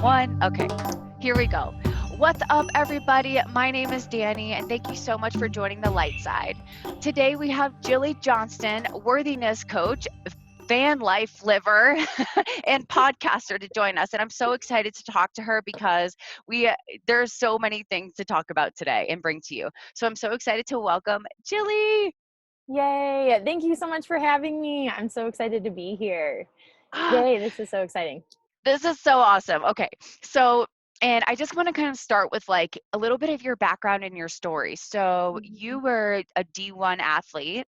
One. Okay, here we go. What's up, everybody? My name is Dani, and thank you so much for joining the Light Psyde. Today we have Jillie Johnston, Worthiness Coach, van life liver, and podcaster to join us. And I'm so excited to talk to her because there's so many things to talk about today and bring to you. So I'm so excited to welcome Jillie. Yay. Thank you so much for having me. I'm so excited to be here. Yay, this is so exciting. This is so awesome. Okay, so and I just want to kind of start with like a little bit of your background and your story. So you were a D1 athlete.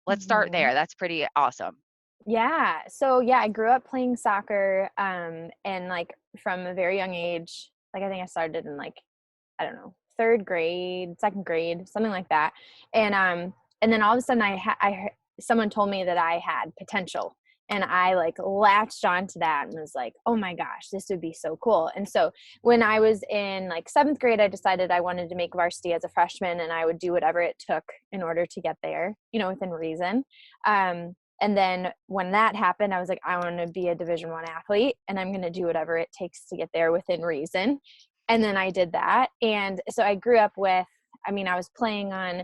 Let's start Mhm. there. That's pretty awesome. Yeah. So yeah, I grew up playing soccer and like from a very young age. Like I think I started in like, I don't know, third grade, second grade, something like that. And then all of a sudden someone told me that I had potential, and I like latched onto that and was like, oh my gosh, this would be so cool. And so when I was in like seventh grade, I decided I wanted to make varsity as a freshman, and I would do whatever it took in order to get there, within reason. And then when that happened, I was like, I want to be a Division I athlete, and I'm going to do whatever it takes to get there within reason. And then I did that. And so I grew up I was playing on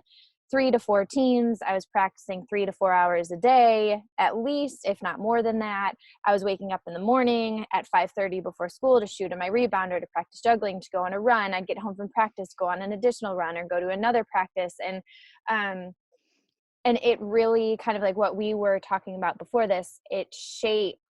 3 to 4 teams. I was practicing 3 to 4 hours a day, at least, if not more than that. I was waking up in the morning at 5:30 before school to shoot at my rebounder, to practice juggling, to go on a run. I'd get home from practice, go on an additional run, or go to another practice. And it really kind of like what we were talking about before this, it shaped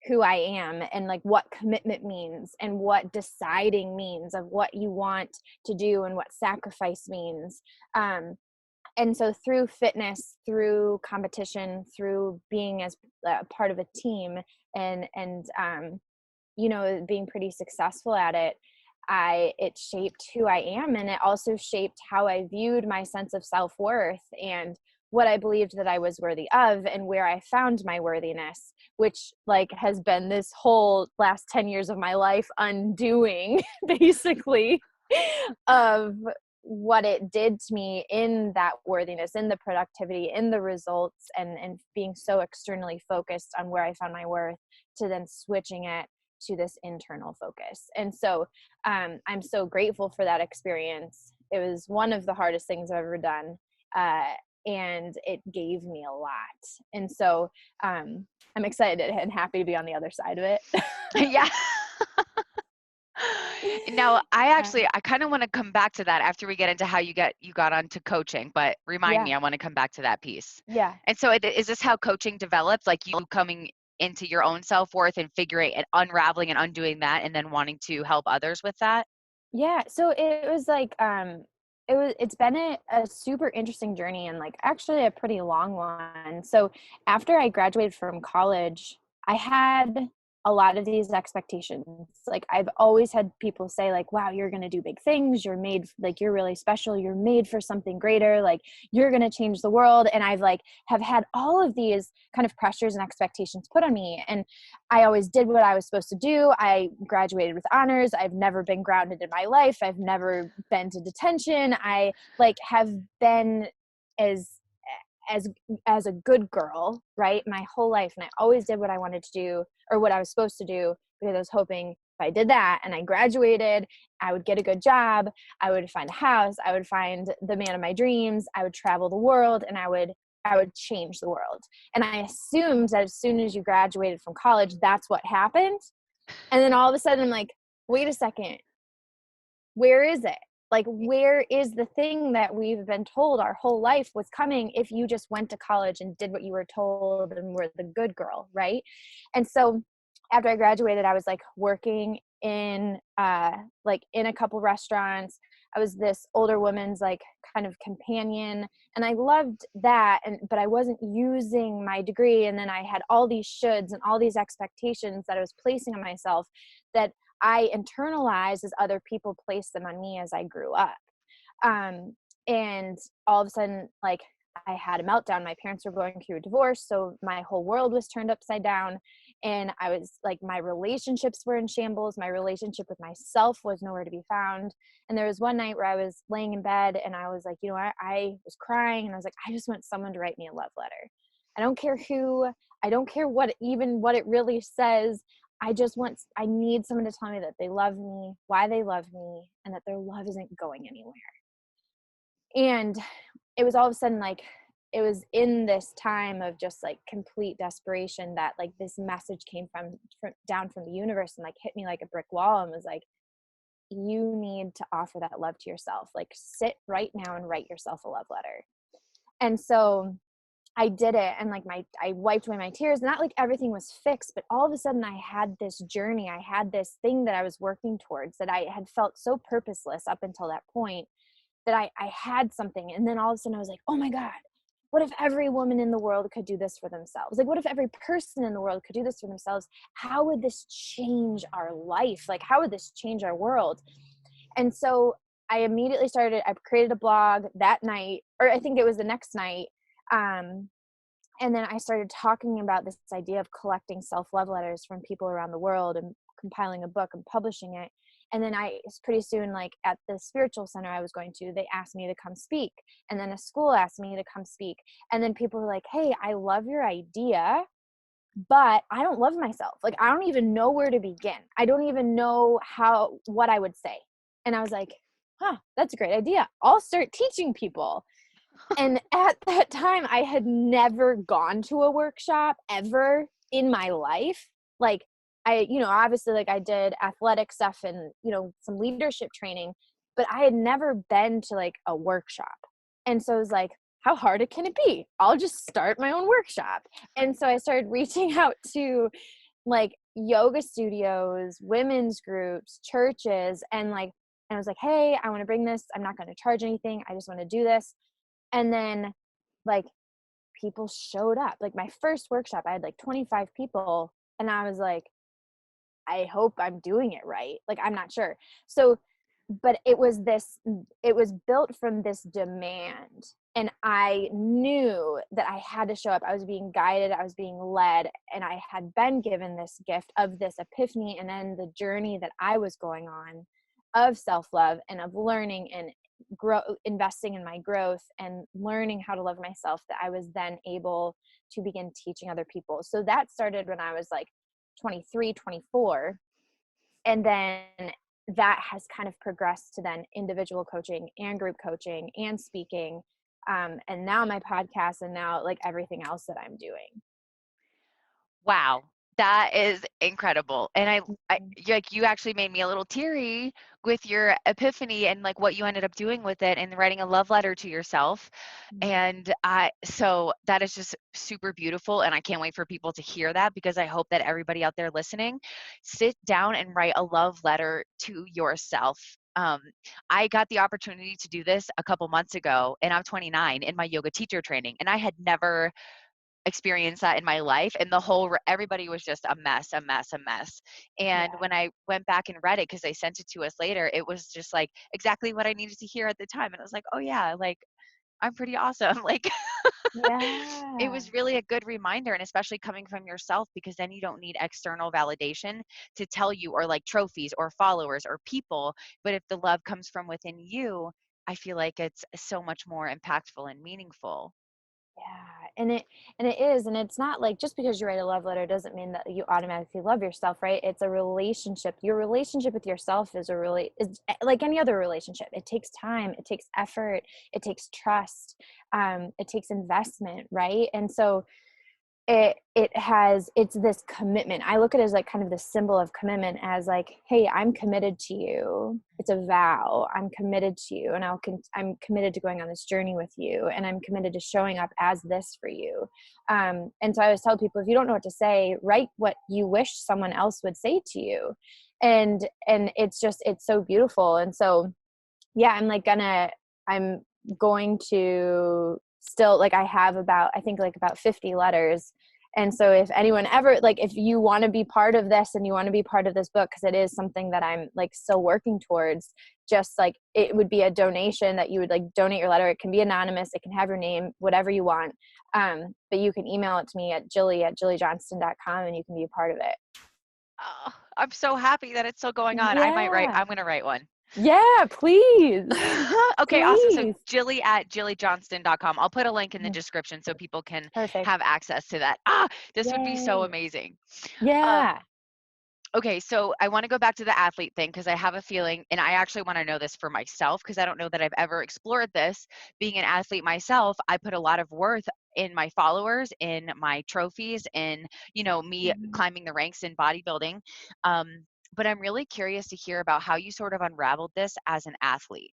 who I am, and like what commitment means, and what deciding means of what you want to do, and what sacrifice means. And so through fitness, through competition, through being as a part of a team, and being pretty successful at it, it shaped who I am, and it also shaped how I viewed my sense of self-worth and what I believed that I was worthy of, and where I found my worthiness, which like has been this whole last 10 years of my life undoing basically of what it did to me in that worthiness, in the productivity, in the results, and being so externally focused on where I found my worth, to then switching it to this internal focus. And so I'm so grateful for that experience. It was one of the hardest things I've ever done. And it gave me a lot. And so I'm excited and happy to be on the other side of it. Yeah. Now, I kind of want to come back to that after we get into how you got onto coaching, but remind Yeah. me, I want to come back to that piece. Yeah. And so is this how coaching developed? Like you coming into your own self-worth and figuring and unraveling and undoing that, and then wanting to help others with that? Yeah. So it was like, it's been a super interesting journey, and like actually a pretty long one. So after I graduated from college, I had a lot of these expectations. Like I've always had people say like, wow, you're going to do big things. You're made, like, you're really special. You're made for something greater. Like you're going to change the world. And I've like have had all of these kind of pressures and expectations put on me. And I always did what I was supposed to do. I graduated with honors. I've never been grounded in my life. I've never been to detention. I like have been as as as a good girl, right, my whole life. And I always did what I wanted to do, or what I was supposed to do, because I was hoping if I did that and I graduated, I would get a good job, I would find a house, I would find the man of my dreams, I would travel the world, and I would change the world. And I assumed that as soon as you graduated from college, that's what happened. And then all of a sudden I'm like, wait a second, where is it? Like, where is the thing that we've been told our whole life was coming if you just went to college and did what you were told and were the good girl, right? And so after I graduated, I was like working in in a couple restaurants. I was this older woman's like kind of companion, and I loved that, but I wasn't using my degree. And then I had all these shoulds and all these expectations that I was placing on myself that I internalized as other people placed them on me as I grew up. And all of a sudden, like, I had a meltdown. My parents were going through a divorce, so my whole world was turned upside down. And I was like, my relationships were in shambles. My relationship with myself was nowhere to be found. And there was one night where I was laying in bed and I was like, I was crying, and I was like, I just want someone to write me a love letter. I don't care who, I don't care what it really says. I need someone to tell me that they love me, why they love me, and that their love isn't going anywhere. And it was all of a sudden like, it was in this time of just like complete desperation that like this message came from down from the universe and like hit me like a brick wall and was like, you need to offer that love to yourself. Like sit right now and write yourself a love letter. And so I did it, and like I wiped away my tears. Not like everything was fixed, but all of a sudden I had this journey. I had this thing that I was working towards that I had felt so purposeless up until that point, that I had something. And then all of a sudden I was like, oh my God, what if every woman in the world could do this for themselves? Like, what if every person in the world could do this for themselves? How would this change our life? Like, how would this change our world? And so I immediately I created a blog that night, or I think it was the next night. And then I started talking about this idea of collecting self-love letters from people around the world and compiling a book and publishing it. And then pretty soon, like at the spiritual center I was going to, they asked me to come speak. And then a school asked me to come speak. And then people were like, hey, I love your idea, but I don't love myself. Like, I don't even know where to begin. I don't even know what I would say. And I was like, that's a great idea. I'll start teaching people. And at that time, I had never gone to a workshop ever in my life. Like, obviously, like I did athletic stuff and, some leadership training, but I had never been to like a workshop. And so I was like, how hard can it be? I'll just start my own workshop. And so I started reaching out to like yoga studios, women's groups, churches, and I was like, hey, I want to bring this. I'm not going to charge anything. I just want to do this. And then like people showed up. Like my first workshop, I had like 25 people, and I was like, I hope I'm doing it right. Like, I'm not sure. So, but it was built from this demand. And I knew that I had to show up. I was being guided. I was being led. And I had been given this gift of this epiphany, and then the journey that I was going on of self-love and of learning and investing in my growth and learning how to love myself, that I was then able to begin teaching other people. So that started when I was like 23, 24. And then that has kind of progressed to then individual coaching and group coaching and speaking. And now my podcast, and now like everything else that I'm doing. Wow. That is incredible. And you actually made me a little teary with your epiphany and like what you ended up doing with it and writing a love letter to yourself. And so that is just super beautiful. And I can't wait for people to hear that, because I hope that everybody out there listening, sit down and write a love letter to yourself. I got the opportunity to do this a couple months ago, and I'm 29, in my yoga teacher training, and I had never experienced that in my life, and everybody was just a mess. And when I went back and read it, because they sent it to us later, it was just like exactly what I needed to hear at the time. And I was like, oh yeah, like I'm pretty awesome. Like it was really a good reminder, and especially coming from yourself, because then you don't need external validation to tell you, or like trophies or followers or people. But if the love comes from within you, I feel like it's so much more impactful and meaningful. Yeah. And it is, and it's not like just because you write a love letter doesn't mean that you automatically love yourself, right? It's a relationship. Your relationship with yourself is like any other relationship. It takes time, it takes effort, it takes trust, it takes investment, right? And so it's this commitment. I look at it as like kind of the symbol of commitment, as like, hey, I'm committed to you. It's a vow. I'm committed to you, and I'm committed to going on this journey with you, and I'm committed to showing up as this for you. And so I always tell people, if you don't know what to say, write what you wish someone else would say to you. And it's so beautiful. And so, yeah, I'm going to still, like, I have about 50 letters. And so if anyone ever, like, if you want to be part of this and you want to be part of this book, because it is something that I'm like still working towards, just like, it would be a donation that you would like donate your letter. It can be anonymous. It can have your name, whatever you want. But you can email it to me at Jillie@jilliejohnston.com, and you can be a part of it. Oh, I'm so happy that it's still going on. I'm going to write one. Yeah, please. Okay, please. awesome. So Jillie@jilliejohnston.com. I'll put a link in the description so people can Perfect. have access to that. This would be so amazing. Yeah. Okay, so I want to go back to the athlete thing because I have a feeling, and I actually want to know this for myself because I don't know that I've ever explored this. Being an athlete myself, I put a lot of worth in my followers, in my trophies, in me Mhm. climbing the ranks in bodybuilding. But I'm really curious to hear about how you sort of unraveled this as an athlete.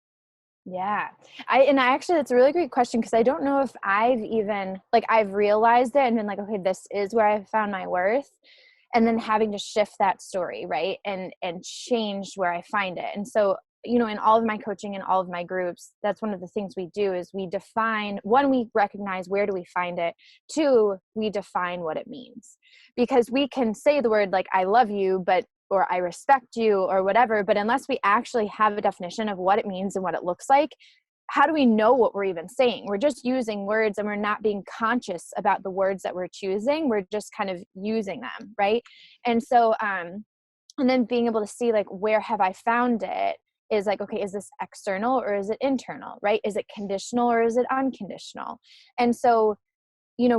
Yeah. I actually, that's a really great question because I don't know if I've even, like, I've realized it and been like, okay, this is where I found my worth. And then having to shift that story, right? And change where I find it. And so, in all of my coaching and all of my groups, that's one of the things we do is we define, one, we recognize where do we find it. Two, we define what it means. Because we can say the word like I love you, but or I respect you or whatever, but unless we actually have a definition of what it means and what it looks like, how do we know what we're even saying? We're just using words and we're not being conscious about the words that we're choosing. We're just kind of using them, right? And so, and then being able to see like, where have I found it is like, okay, is this external or is it internal, right? Is it conditional or is it unconditional? And so,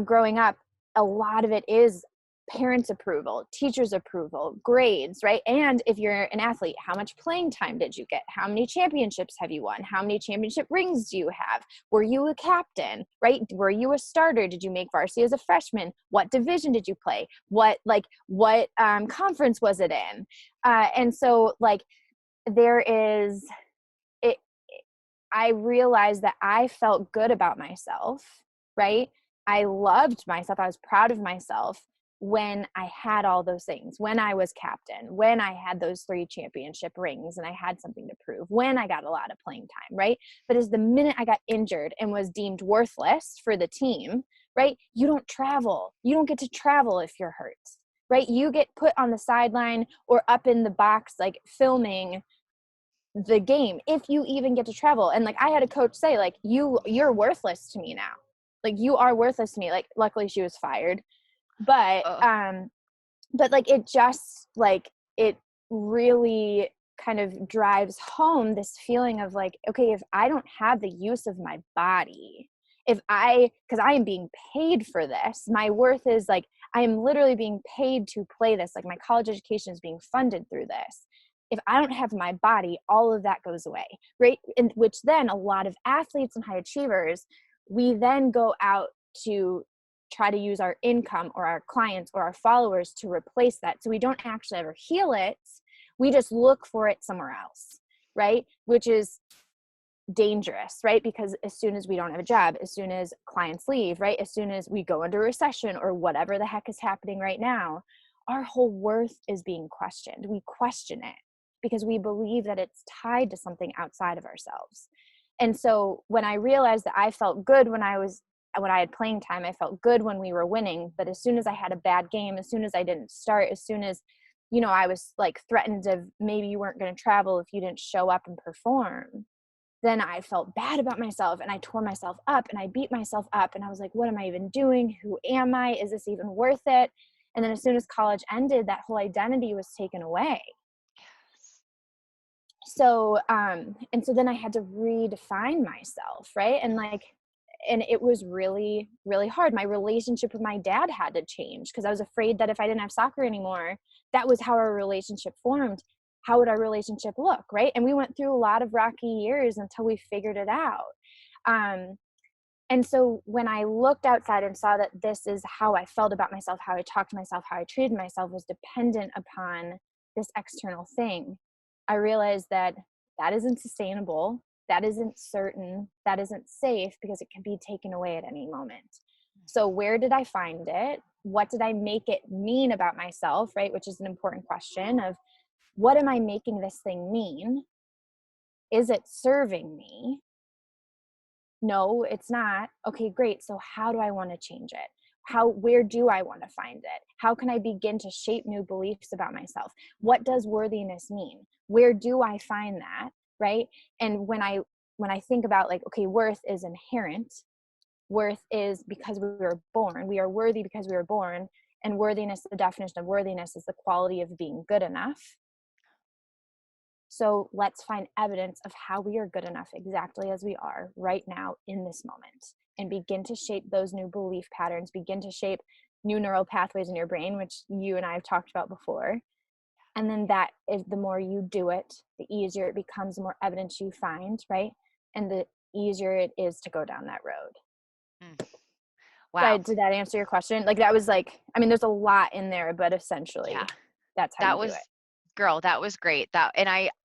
growing up, a lot of it is parents' approval, teachers' approval, grades, right? And if you're an athlete, how much playing time did you get? How many championships have you won? How many championship rings do you have? Were you a captain, right? Were you a starter? Did you make varsity as a freshman? What division did you play? What conference was it in? And so like there is it. I realized that I felt good about myself, right? I loved myself. I was proud of myself when I had all those things, when I was captain, when I had those 3 championship rings and I had something to prove, when I got a lot of playing time, right? But as the minute I got injured and was deemed worthless for the team, right? You don't travel. You don't get to travel if you're hurt, right? You get put on the sideline or up in the box, like filming the game, if you even get to travel. And like I had a coach say like you're worthless to me now, like you are worthless to me. Like luckily she was fired, but Oh, like it just like it really kind of drives home this feeling of like, okay, if I don't have the use of my body, because I am being paid for this, my worth is like I am literally being paid to play this, like my college education is being funded through this. If I don't have my body, all of that goes away, right? And which then a lot of athletes and high achievers, we then go out to try to use our income or our clients or our followers to replace that. So we don't actually ever heal it. We just look for it somewhere else, right? Which is dangerous, right? Because as soon as we don't have a job, as soon as clients leave, right? As soon as we go into recession or whatever the heck is happening right now, our whole worth is being questioned. We question it because we believe that it's tied to something outside of ourselves. And so when I realized that I felt good when I had playing time, I felt good when we were winning. But as soon as I had a bad game, as soon as I didn't start, as soon as, I was like threatened of maybe you weren't going to travel if you didn't show up and perform, then I felt bad about myself and I tore myself up and I beat myself up. And I was like, what am I even doing? Who am I? Is this even worth it? And then as soon as college ended, that whole identity was taken away. So and so then I had to redefine myself, right? And it was really really hard. My relationship with my dad had to change because I was afraid that if I didn't have soccer anymore, that was how our relationship formed. How would our relationship look, right? And we went through a lot of rocky years until we figured it out. Um, and so when I looked outside and saw that this is how I felt about myself, how I talked to myself, how I treated myself was dependent upon this external thing, I realized that that isn't sustainable, that isn't certain, that isn't safe because it can be taken away at any moment. So where did I find it? What did I make it mean about myself, right? Which is an important question of what am I making this thing mean? Is it serving me? No, it's not. Okay, great. So how do I want to change it? Where do I want to find it? How can I begin to shape new beliefs about myself? What does worthiness mean? Where do I find that? Right? And when I think about like, okay, worth is inherent. Worth is because we were born. We are worthy because we were born. And worthiness, the definition of worthiness is the quality of being good enough. So let's find evidence of how we are good enough exactly as we are right now in this moment and begin to shape those new belief patterns, begin to shape new neural pathways in your brain, which you and I have talked about before. And then that is, the more you do it, the easier it becomes, the more evidence you find, right? And the easier it is to go down that road. Mm. So Wow. did that answer your question? Like, that was like, I mean, there's a lot in there, but Yeah. essentially that's how you That do it. was, girl, that was great.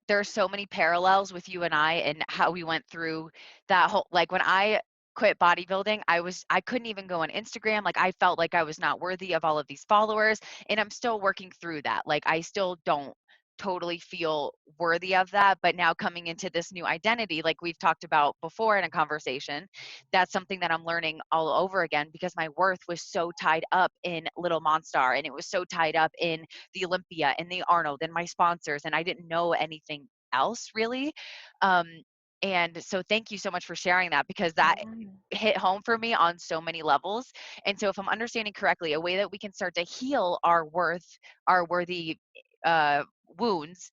There's so many parallels with you and I and how we went through that whole, like when I quit bodybuilding, I couldn't even go on Instagram. Like I felt like I was not worthy of all of these followers, and I'm still working through that. Like I still don't totally feel worthy of that, but now coming into this new identity, like we've talked about before in a conversation, that's something that I'm learning all over again, because my worth was so tied up in Little Monstar, and it was so tied up in the Olympia and the Arnold and my sponsors, and I didn't know anything else really. Um, and so thank you so much for sharing that, because that Yeah. hit home for me on so many levels. And so if I'm understanding correctly, a way that we can start to heal our worth, our worthy uh, wounds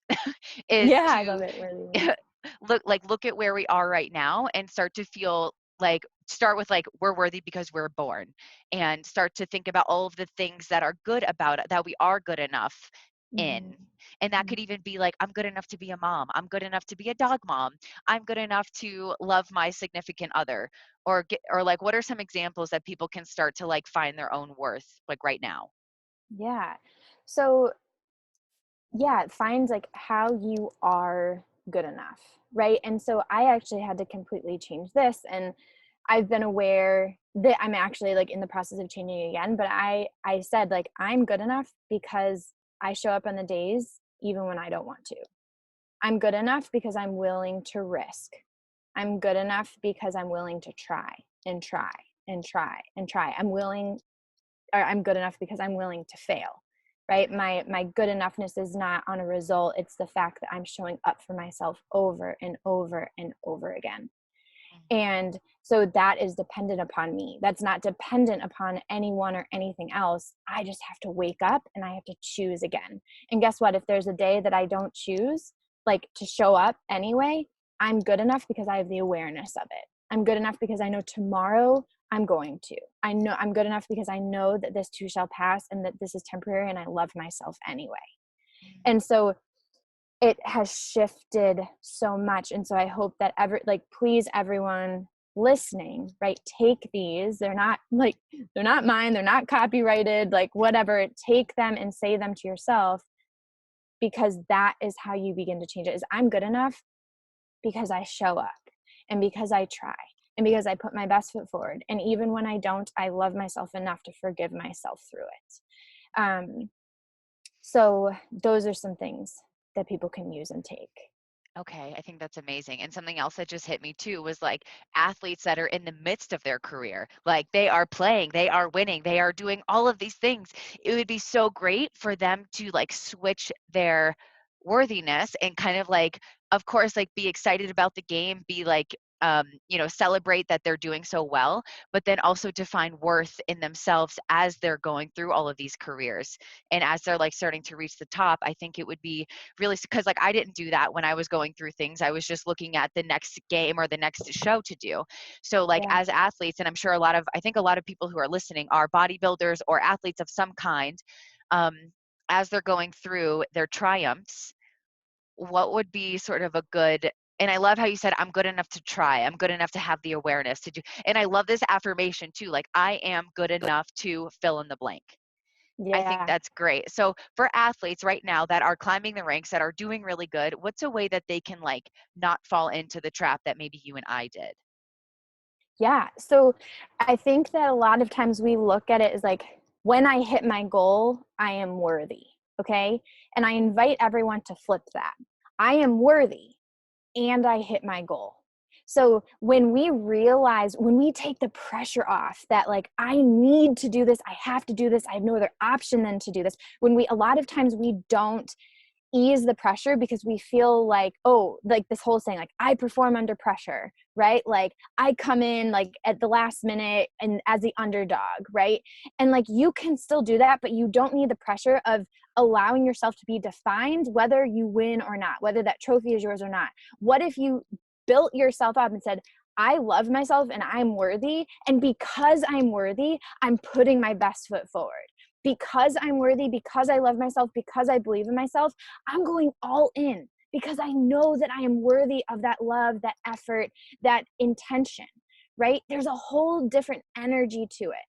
is Yeah, I love to it. Really. look at where we are right now and start to feel like, start with like, we're worthy because we're born, and start to think about all of the things that are good about it, that we are good enough in. Mm-hmm. And that could even be like, I'm good enough to be a mom, I'm good enough to be a dog mom, I'm good enough to love my significant other, or like, what are some examples that people can start to like find their own worth like right now? Yeah. So yeah, find like how you are good enough, right? And so I actually had to completely change this, and I've been aware that I'm actually like in the process of changing again, but I said like, I'm good enough because I show up on the days even when I don't want to. I'm good enough because I'm willing to risk. I'm good enough because I'm willing to try and try and try and try. I'm good enough because I'm willing to fail, right? My good enoughness is not on a result. It's the fact that I'm showing up for myself over and over and over again. And so that is dependent upon me. That's not dependent upon anyone or anything else. I just have to wake up and I have to choose again. And guess what? If there's a day that I don't choose, like to show up anyway, I'm good enough because I have the awareness of it. I'm good enough because I know tomorrow I'm going to. I know I'm good enough because I know that this too shall pass and that this is temporary, and I love myself anyway. And so it has shifted so much. And so I hope that please, everyone listening, right, take these. They're not mine, they're not copyrighted, like whatever. Take them and say them to yourself, because that is how you begin to change it. Is I'm good enough because I show up, and because I try, and because I put my best foot forward. And even when I don't, I love myself enough to forgive myself through it. So those are some things that people can use and take. Okay, I think that's amazing. And something else that just hit me too was like athletes that are in the midst of their career. Like they are playing, they are winning, they are doing all of these things. It would be so great for them to like switch their worthiness and kind of like, of course, like be excited about the game, be like, celebrate that they're doing so well, but then also to find worth in themselves as they're going through all of these careers. And as they're like starting to reach the top, I think it would be really, because like I didn't do that when I was going through things. I was just looking at the next game or the next show to do. So like Yeah. as athletes, and I'm sure I think a lot of people who are listening are bodybuilders or athletes of some kind, um, as they're going through their triumphs, what would be sort of a good, and I love how you said, I'm good enough to try, I'm good enough to have the awareness to do, and I love this affirmation too, like I am good enough to fill in the blank. I think Yeah. that's great. So for athletes right now that are climbing the ranks, that are doing really good, what's a way that they can like not fall into the trap that maybe you and I did? Yeah. So I think that a lot of times we look at it as like, when I hit my goal, I am worthy. Okay. And I invite everyone to flip that. I am worthy and I hit my goal. So when we take the pressure off that like, I need to do this, I have to do this, I have no other option than to do this. A lot of times we don't ease the pressure because we feel like, oh, like this whole saying, like I perform under pressure, right? Like I come in like at the last minute and as the underdog, right? And like you can still do that, but you don't need the pressure of allowing yourself to be defined whether you win or not, whether that trophy is yours or not. What if you built yourself up and said, I love myself and I'm worthy, and because I'm worthy, I'm putting my best foot forward. because I'm worthy, because I love myself, because I believe in myself, I'm going all in because I know that I am worthy of that love, that effort, that intention, right? There's a whole different energy to it.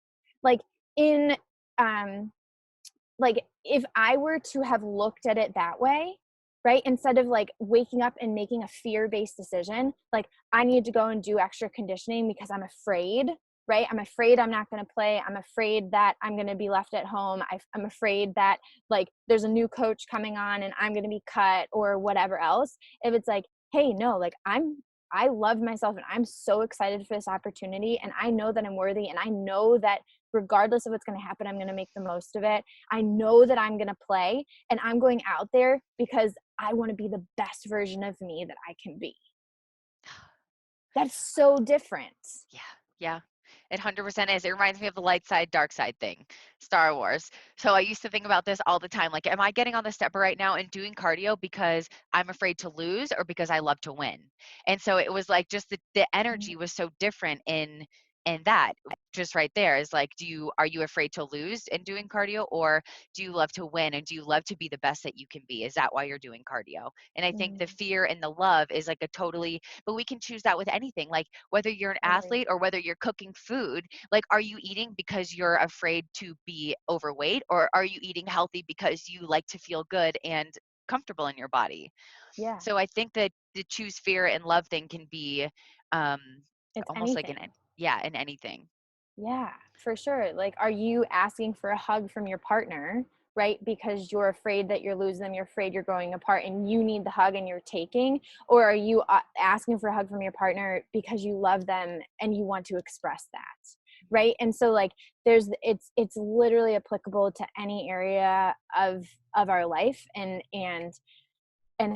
Like in, like if I were to have looked at it that way, right? Instead of like waking up and making a fear-based decision, like I need to go and do extra conditioning because I'm afraid, right? I'm afraid I'm not going to play. I'm afraid that I'm going to be left at home. I'm afraid that like there's a new coach coming on and I'm going to be cut or whatever else. If it's like, hey, no, like I love myself and I'm so excited for this opportunity and I know that I'm worthy and I know that regardless of what's going to happen, I'm going to make the most of it. I know that I'm going to play and I'm going out there because I want to be the best version of me that I can be. That's so different. Yeah. Yeah. It 100% is. It reminds me of the light side, dark side thing, Star Wars. So I used to think about this all the time. Like, am I getting on the stepper right now and doing cardio because I'm afraid to lose or because I love to win? And so it was like just the energy was so different in that just right there is like, are you afraid to lose in doing cardio, or do you love to win and do you love to be the best that you can be? Is that why you're doing cardio? And I think the fear and the love is like but we can choose that with anything. Like whether you're an athlete or whether you're cooking food, like are you eating because you're afraid to be overweight, or are you eating healthy because you like to feel good and comfortable in your body? Yeah. So I think that the choose fear and love thing can be It's almost like anything. in anything. Yeah, for sure. Like, are you asking for a hug from your partner, right? Because you're afraid that you're losing them, you're afraid you're growing apart and you need the hug and you're taking? Or are you asking for a hug from your partner because you love them and you want to express that? Right. And so like it's literally applicable to any area of our life and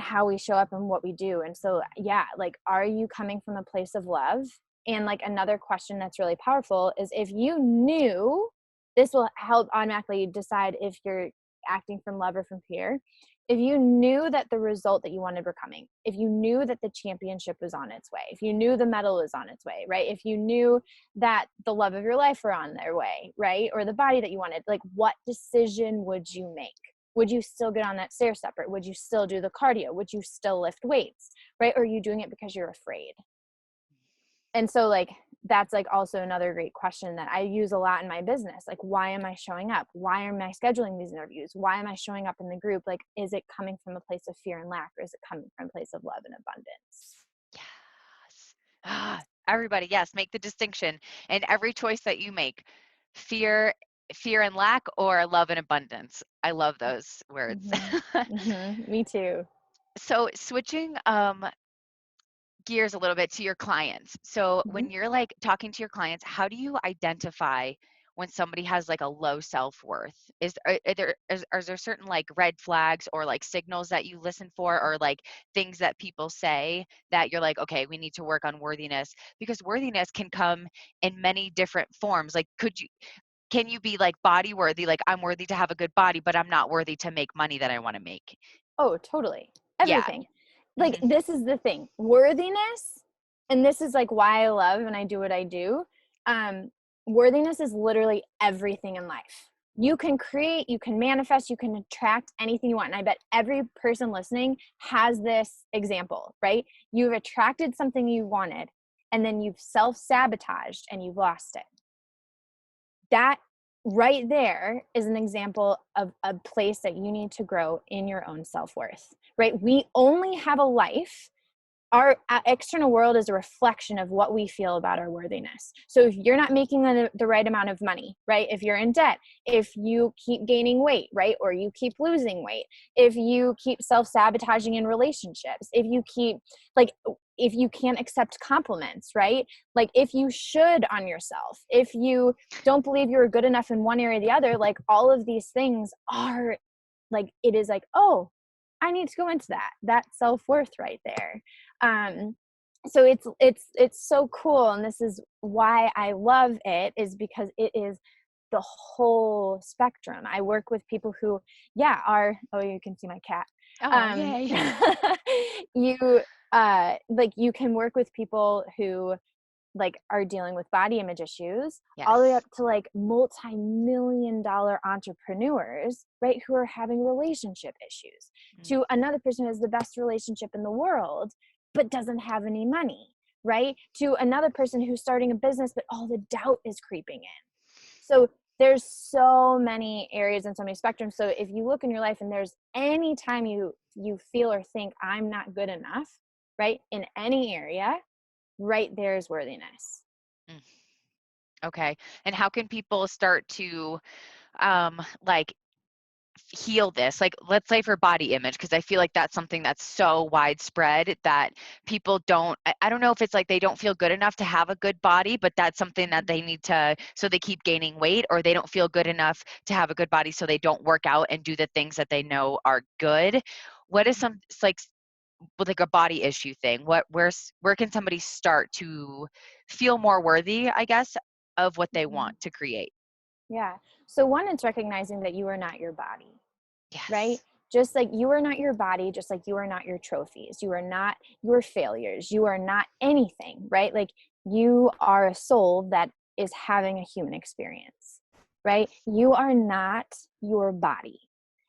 how we show up and what we do. And so, yeah, like, are you coming from a place of love? And like another question that's really powerful is if you knew, this will help automatically decide if you're acting from love or from fear. If you knew that the result that you wanted were coming, if you knew that the championship was on its way, if you knew the medal was on its way, right? If you knew that the love of your life were on their way, right? Or the body that you wanted, like what decision would you make? Would you still get on that stair stepper? Would you still do the cardio? Would you still lift weights, right? Or are you doing it because you're afraid? And so like, that's like also another great question that I use a lot in my business. Like, why am I showing up? Why am I scheduling these interviews? Why am I showing up in the group? Like, is it coming from a place of fear and lack, or is it coming from a place of love and abundance? Yes. Everybody, yes, make the distinction. And every choice that you make, fear, fear and lack, or love and abundance. I love those words. Me too. So switching gears a little bit to your clients. So Mhm. when you're like talking to your clients, how do you identify when somebody has like a low self-worth? Are there certain like red flags or like signals that you listen for, or like things that people say that you're like, okay, we need to work on worthiness? Because worthiness can come in many different forms. Like can you be like body worthy, like I'm worthy to have a good body, but I'm not worthy to make money that I want to make? Oh, totally. Yeah. Everything. Like, Hmm. this is the thing. Worthiness, and this is like why I love and I do what I do. Um, Worthiness is literally everything in life. You can create, you can manifest, you can attract anything you want. And I bet every person listening has this example, right? You've attracted something you wanted, and then you've self-sabotaged and you've lost it. That right there is an example of a place that you need to grow in your own self-worth, right? We only have a life. Our external world is a reflection of what we feel about our worthiness. So if you're not making the right amount of money, right? If you're in debt, if you keep gaining weight, right? Or you keep losing weight, if you keep self-sabotaging in relationships, if you can't accept compliments, right? Like if you should on yourself, if you don't believe you're good enough in one area or the other, like all of these things are like, it is like, oh, I need to go into that self-worth right there. So it's so cool. And this is why I love it, is because it is the whole spectrum. I work with people who, oh, you can see my cat. Oh, yay. You, like you can work with people who like are dealing with body image issues, all the way Yes. up to like multi-million-dollar entrepreneurs, right, who are having relationship issues, Mm. to another person who has the best relationship in the world but doesn't have any money, right, to another person who's starting a business but all the doubt is creeping in. So there's so many areas and so many spectrums. So if you look in your life and there's any time you feel or think I'm not good enough, right, in any area, right there's worthiness. Mm. Okay. And how can people start to like heal this? Like, let's say for body image, because I feel like that's something that's so widespread that people don't, I don't know if it's like they don't feel good enough to have a good body, but that's something that they need to, so they keep gaining weight, or they don't feel good enough to have a good body, so they don't work out and do the things that they know are good. What is some, it's like, with like a body issue thing, where can somebody start to feel more worthy, I guess, of what they Mhm. want to create? Yeah. So one, it's recognizing that you are not your body, right? Yes. Just like you are not your body, just like you are not your trophies, you are not your failures, you are not anything, right? Like you are a soul that is having a human experience, right? You are not your body.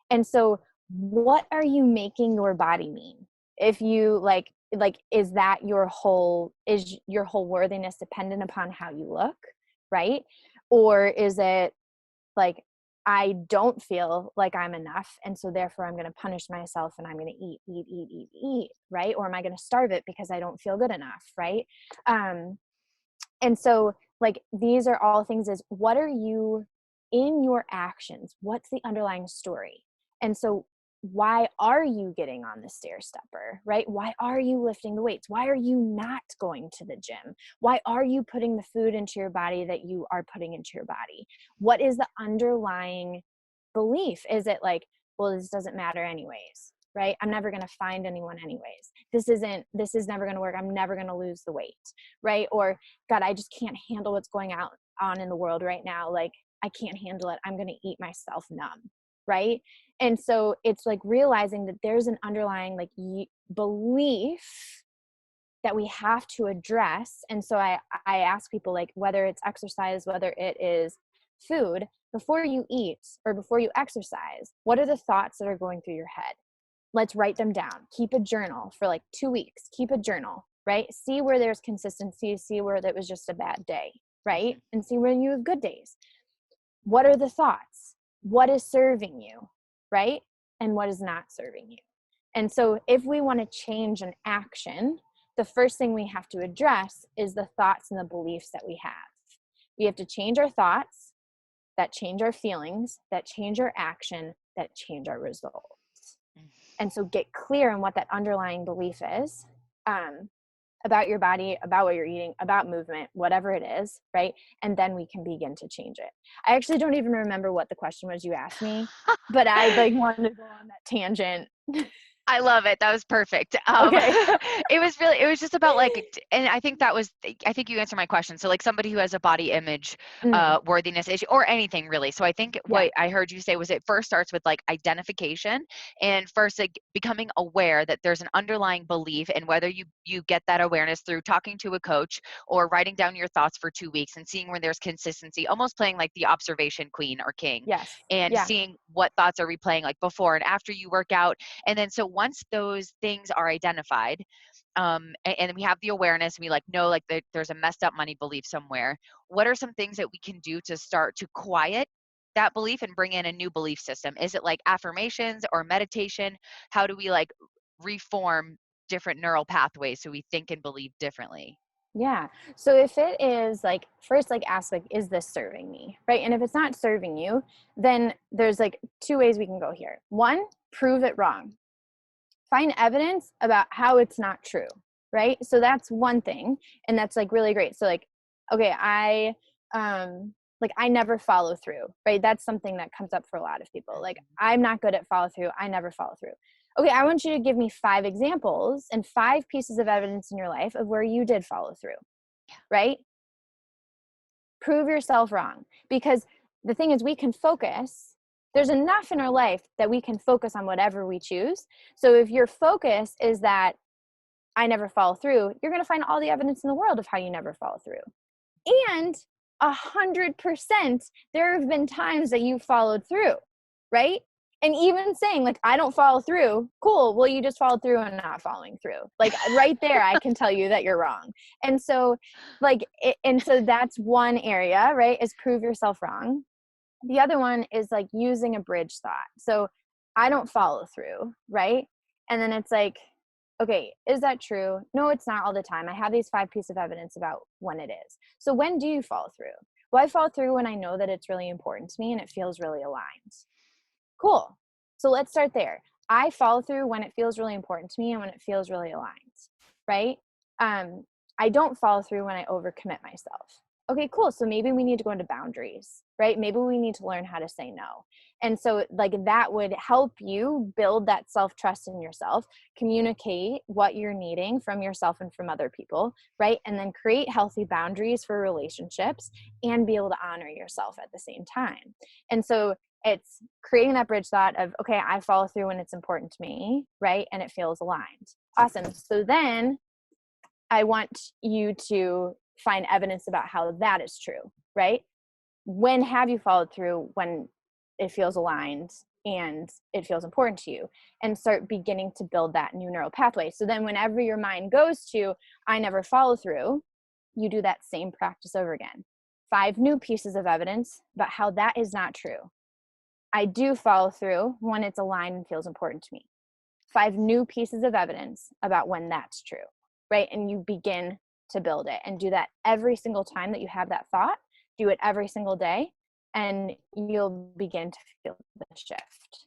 And so what are you making your body mean? If you like is that your whole, is your whole worthiness dependent upon how you look, right? Or is it like, I don't feel like I'm enough, and so therefore I'm going to punish myself and I'm going to eat, right? Or am I going to starve it because I don't feel good enough, right? Um, and so like these are all things, is what are you in your actions, what's the underlying story? And so why are you getting on the stair stepper, right? Why are you lifting the weights? Why are you not going to the gym? Why are you putting the food into your body that you are putting into your body? What is the underlying belief? Is it like, well, this doesn't matter anyways, right? I'm never going to find anyone anyways. This is never going to work. I'm never going to lose the weight, right? Or God, I just can't handle what's going on in the world right now. Like, I can't handle it. I'm going to eat myself numb, right? And so it's like realizing that there's an underlying like belief that we have to address. And so I ask people, like, whether it's exercise, whether it is food, before you eat or before you exercise, what are the thoughts that are going through your head? Let's write them down. Keep a journal for like 2 weeks. Keep a journal, right? See where there's consistency, see where that was just a bad day, right? Mhm. And see when you have good days. What are the thoughts? What is serving you, right? And what is not serving you? And so if we want to change an action, the first thing we have to address is the thoughts and the beliefs that we have. We have to change our thoughts, that change our feelings, that change our action, that change our results. Mm. And so get clear on what that underlying belief is, about your body, about what you're eating, about movement, whatever it is, right? And then we can begin to change it. I actually don't even remember what the question was you asked me, but I like wanted to go on that tangent. I love it. That was perfect. Okay. It was just about like, and I think that was, I think you answered my question. So like somebody who has a body image, Mm, worthiness issue, or anything really. So I think yeah. what I heard you say was it first starts with like identification, and first like becoming aware that there's an underlying belief, and whether you get that awareness through talking to a coach or writing down your thoughts for 2 weeks and seeing where there's consistency, almost playing like the observation queen or king, Yes. and Yeah. seeing what thoughts are replaying like before and after you work out. And then so once those things are identified, and we have the awareness, and we like know like there's a messed up money belief somewhere, what are some things that we can do to start to quiet that belief and bring in a new belief system? Is it like affirmations or meditation? How do we like reform different neural pathways so we think and believe differently? Yeah. So if it is like, first, like ask, like, is this serving me? Right. And if it's not serving you, then there's like 2 ways we can go here. One, prove it wrong. Find evidence about how it's not true, right? So that's one thing, and that's like really great. So like, okay, I never follow through, right? That's something that comes up for a lot of people. Like, Mhm. I'm not good at follow through. I never follow through. Okay, I want you to give me 5 examples and 5 pieces of evidence in your life of where you did follow through, right? Prove yourself wrong, because the thing is, we can focus, there's enough in our life that we can focus on whatever we choose. So if your focus is that I never follow through, you're going to find all the evidence in the world of how you never follow through. And 100%, there have been times that you followed through, right? And even saying like, I don't follow through, cool. Well, you just followed through and not following through. Like right there, I can tell you that you're wrong. And so so that's one area, right? Is prove yourself wrong. The other one is like using a bridge thought. So I don't follow through, right? And then it's like, okay, is that true? No, it's not all the time. I have these 5 pieces of evidence about when it is. So when do you follow through? Well, I follow through when I know that it's really important to me and it feels really aligned. Cool. So let's start there. I follow through when it feels really important to me and when it feels really aligned, right? I don't follow through when I overcommit myself. Okay, cool. So maybe we need to go into boundaries, right? Maybe we need to learn how to say no. And so like that would help you build that self-trust in yourself, communicate what you're needing from yourself and from other people, right? And then create healthy boundaries for relationships and be able to honor yourself at the same time. And so it's creating that bridge thought of, okay, I follow through when it's important to me, right? And it feels aligned. Awesome. So then I want you to find evidence about how that is true, right? When have you followed through when it feels aligned and it feels important to you? And start beginning to build that new neural pathway. So then whenever your mind goes to, I never follow through, you do that same practice over again. 5 new pieces of evidence about how that is not true. I do follow through when it's aligned and feels important to me. 5 new pieces of evidence about when that's true, right? And you begin to build it and do that every single time that you have that thought. Do it every single day and you'll begin to feel the shift.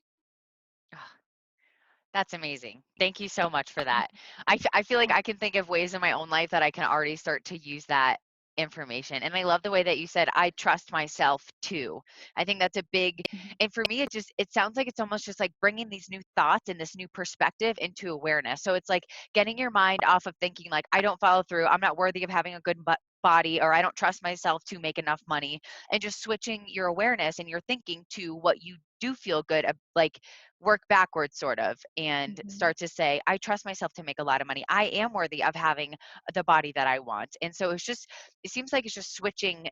That's amazing. Thank you so much for that. I feel like I can think of ways in my own life that I can already start to use that information. And I love the way that you said, I trust myself too. I think that's a big, and for me, it sounds like it's almost just like bringing these new thoughts and this new perspective into awareness. So it's like getting your mind off of thinking like, I don't follow through, I'm not worthy of having a good body, or I don't trust myself to make enough money, and just switching your awareness and your thinking to what you do feel good, like work backwards sort of, and start to say, I trust myself to make a lot of money. I am worthy of having the body that I want. And so it seems like it's just switching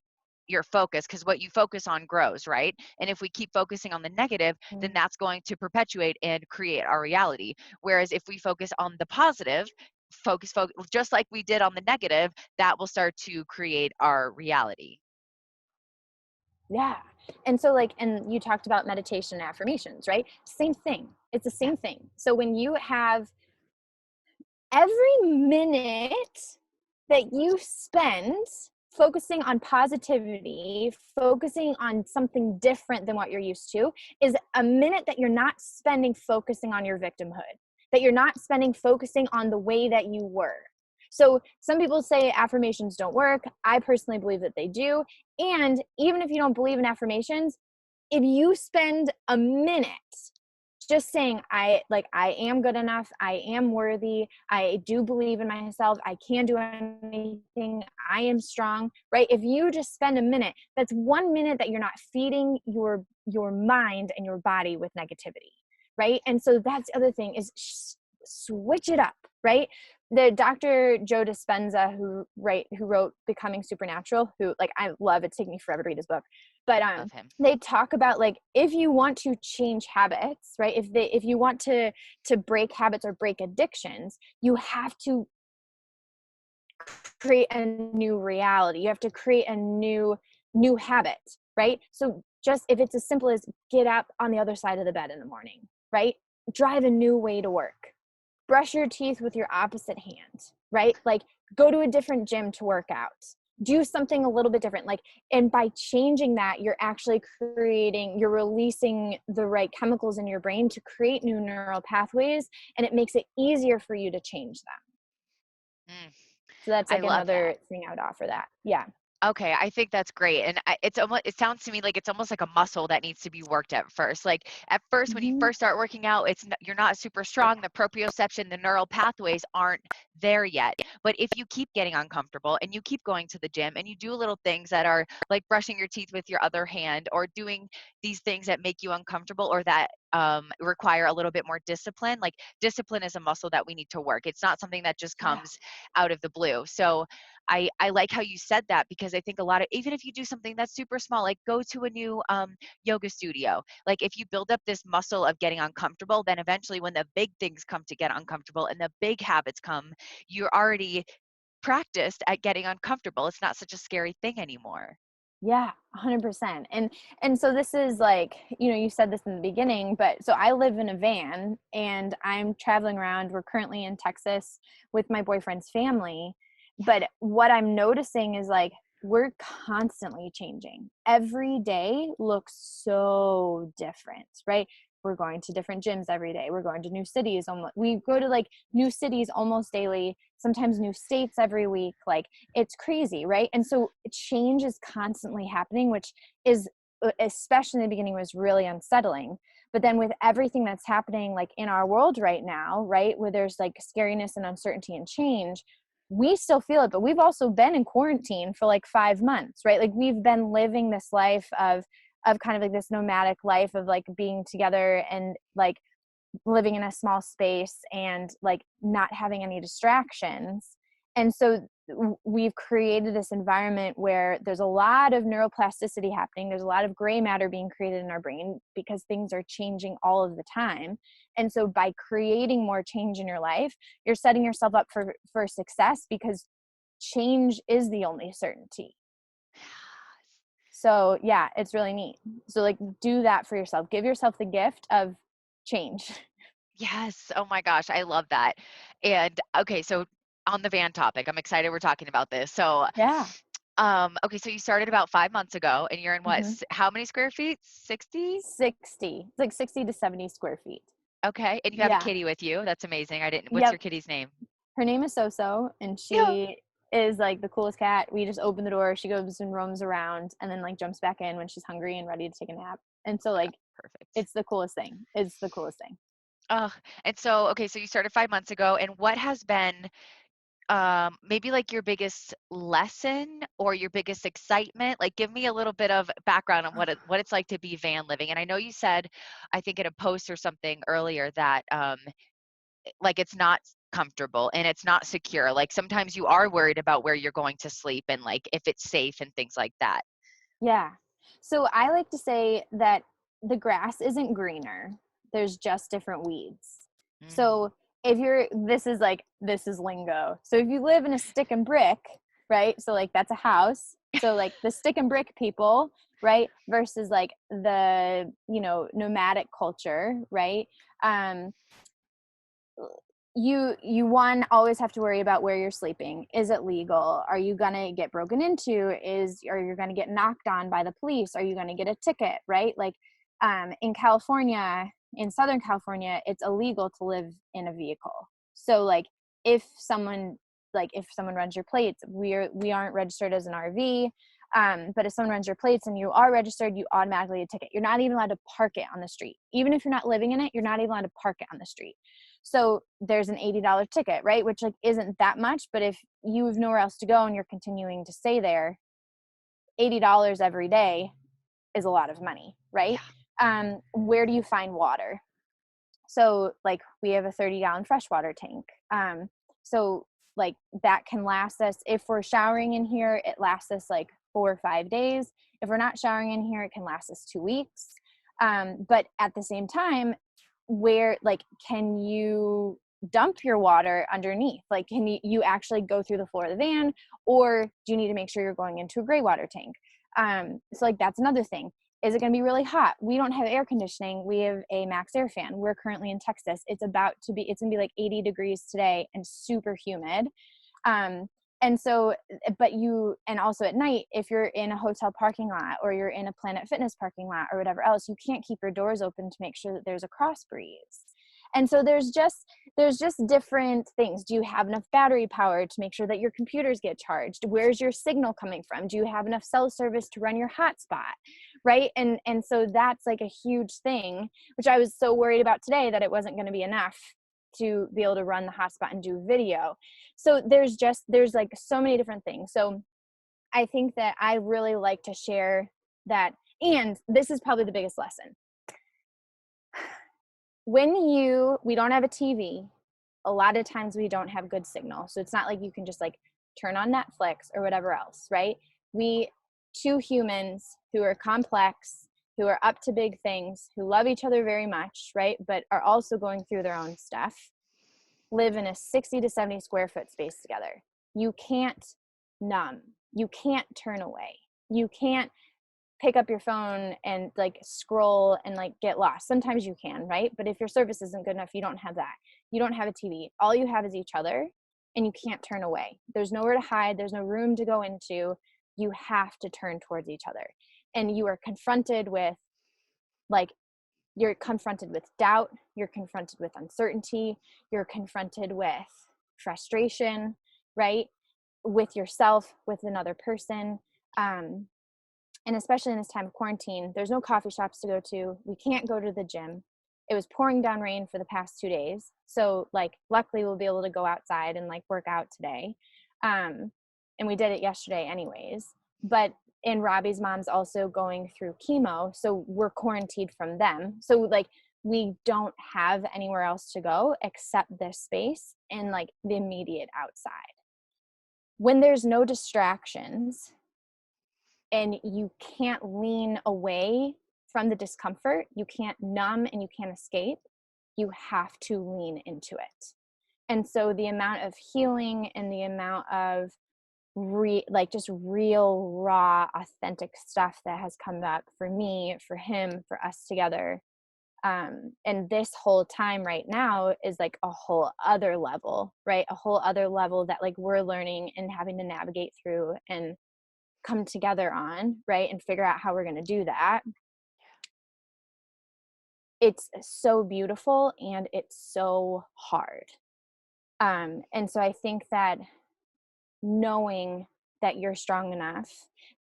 your focus, because what you focus on grows, right? And if we keep focusing on the negative, then that's going to perpetuate and create our reality. Whereas if we focus on the positive, focus just like we did on the negative, that will start to create our reality. Yeah. And so like, and you talked about meditation and affirmations, right? Same thing. It's the same thing. So when you have every minute that you spend focusing on positivity, focusing on something different than what you're used to, is a minute that you're not spending focusing on your victimhood, that you're not spending focusing on the way that you were. So some people say affirmations don't work. I personally believe that they do. And even if you don't believe in affirmations, if you spend a minute just saying, I am good enough, I am worthy, I do believe in myself, I can do anything, I am strong, right? If you just spend a minute, that's 1 minute that you're not feeding your mind and your body with negativity, right? And so that's the other thing is switch it up, right? The Dr. Joe Dispenza, who wrote Becoming Supernatural, who like I love, it's taking me forever to read his book, but they talk about like if you want to change habits, right? If you want to break habits or break addictions, you have to create a new reality. You have to create a new habit, right? So just if it's as simple as get up on the other side of the bed in the morning, right? Drive a new way to work. Brush your teeth with your opposite hand, right? Like go to a different gym to work out. Do something a little bit different. Like, and by changing that, you're actually you're releasing the right chemicals in your brain to create new neural pathways, and it makes it easier for you to change them. So that's like another thing I would offer that. Yeah. Okay, I think that's great, and it sounds to me like it's almost like a muscle that needs to be worked at first. Like at first, when you Mhm. first start working out, you're not super strong. The proprioception, the neural pathways aren't there yet. But if you keep getting uncomfortable and you keep going to the gym and you do little things that are like brushing your teeth with your other hand or doing these things that make you uncomfortable or that require a little bit more discipline, like discipline is a muscle that we need to work. It's not something that just Yeah. comes out of the blue. So I like how you said that because I think a lot of, even if you do something that's super small, like go to a new yoga studio, like if you build up this muscle of getting uncomfortable, then eventually when the big things come to get uncomfortable and the big habits come, you're already practiced at getting uncomfortable. It's not such a scary thing anymore. Yeah, 100%. And so this is like, you said this in the beginning, but so I live in a van and I'm traveling around. We're currently in Texas with my boyfriend's family. But what I'm noticing is like we're constantly changing. Every day looks so different, right? We're going to different gyms every day. We're going to new cities. We go to like new cities almost daily, sometimes new states every week. Like it's crazy, right? And so change is constantly happening, which is, especially in the beginning, was really unsettling. But then with everything that's happening like in our world right now, right, where there's like scariness and uncertainty and change, we still feel it. But we've also been in quarantine for like 5 months, right? Like we've been living this life of kind of like this nomadic life of like being together and like living in a small space and like not having any distractions. And so we've created this environment where there's a lot of neuroplasticity happening. There's a lot of gray matter being created in our brain because things are changing all of the time. And so by creating more change in your life, you're setting yourself up for success because change is the only certainty. So yeah, it's really neat. So like do that for yourself. Give yourself the gift of change. Yes. Oh my gosh, I love that. And okay, so on the van topic, I'm excited we're talking about this. So, Yeah. okay, so you started about 5 months ago, and you're in what? Mhm. How many square feet? 60? 60. It's like 60 to 70 square feet. Okay, and you have a Yeah. kitty with you. That's amazing. I didn't. What's Yep. your kitty's name? Her name is Soso, and Yeah. she is like the coolest cat. We just open the door, she goes and roams around, and then like jumps back in when she's hungry and ready to take a nap. And so like Perfect. it's the coolest thing. It's the coolest thing. Oh, and so okay, so you started 5 months ago, and what has been maybe like your biggest lesson or your biggest excitement? Like, give me a little bit of background on what it's like to be van living. And I know you said, I think in a post or something earlier that like it's not comfortable and it's not secure. Like sometimes you are worried about where you're going to sleep and like if it's safe and things like that. Yeah. So I like to say that the grass isn't greener. There's just different weeds. Mm. So if this is lingo. So if you live in a stick and brick, right? So like that's a house. So like the stick and brick people, right? Versus like the, nomadic culture, right? Um, you one always have to worry about where you're sleeping. Is it legal? Are you gonna get broken into? Are you gonna get knocked on by the police? Are you gonna get a ticket? Right? Like in California, in Southern California, it's illegal to live in a vehicle. So like if someone if someone runs your plates, we aren't registered as an RV. But if someone runs your plates and you are registered, you automatically get a ticket. You're not even allowed to park it on the street. Even if you're not living in it, you're not even allowed to park it on the street. So there's an $80 ticket, right? Which like isn't that much, but if you have nowhere else to go and you're continuing to stay there, $80 every day is a lot of money, right? Yeah. Where do you find water? So like we have a 30-gallon freshwater tank. So like that can last us, if we're showering in here, it lasts us like 4 or 5 days. If we're not showering in here, it can last us 2 weeks. But at the same time, where like can you dump your water underneath? Like can you actually go through the floor of the van, or do you need to make sure you're going into a gray water tank? So like that's another thing. Is it going to be really hot? We don't have air conditioning. We have a max air fan. We're currently in Texas. It's going to be like 80 degrees today and super humid. Um, and so, and also at night, if you're in a hotel parking lot or you're in a Planet Fitness parking lot or whatever else, you can't keep your doors open to make sure that there's a cross breeze. And so there's just different things. Do you have enough battery power to make sure that your computers get charged? Where's your signal coming from? Do you have enough cell service to run your hotspot? Right. And so that's like a huge thing, which I was so worried about today that it wasn't going to be enough to be able to run the hotspot and do video. So there's like so many different things. So I think that I really like to share that. And this is probably the biggest lesson. When we don't have a TV, a lot of times we don't have good signal. So it's not like you can just like turn on Netflix or whatever else, right? We, two humans who are complex, who are up to big things, who love each other very much, right? But are also going through their own stuff, live in a 60 to 70 square foot space together. You can't numb. You can't turn away. You can't pick up your phone and like scroll and like get lost. Sometimes you can, right? But if your service isn't good enough, you don't have that. You don't have a TV. All you have is each other, and you can't turn away. There's nowhere to hide. There's no room to go into. You have to turn towards each other. And you are confronted with you're confronted with doubt. You're confronted with uncertainty. You're confronted with frustration, right? With yourself, with another person. And especially in this time of quarantine, there's no coffee shops to go to. We can't go to the gym. It was pouring down rain for the past 2 days. So like, luckily we'll be able to go outside and like work out today. And we did it yesterday anyways. But and Robbie's mom's also going through chemo. So we're quarantined from them. So like, we don't have anywhere else to go except this space and like the immediate outside. When there's no distractions, and you can't lean away from the discomfort, you can't numb and you can't escape, you have to lean into it. And so the amount of healing and the amount of just real, raw, authentic stuff that has come up for me, for him, for us together. And this whole time right now is like a whole other level, right? A whole other level that like we're learning and having to navigate through and come together on, right? And figure out how we're going to do that. It's so beautiful and it's so hard. And so I think that knowing that you're strong enough,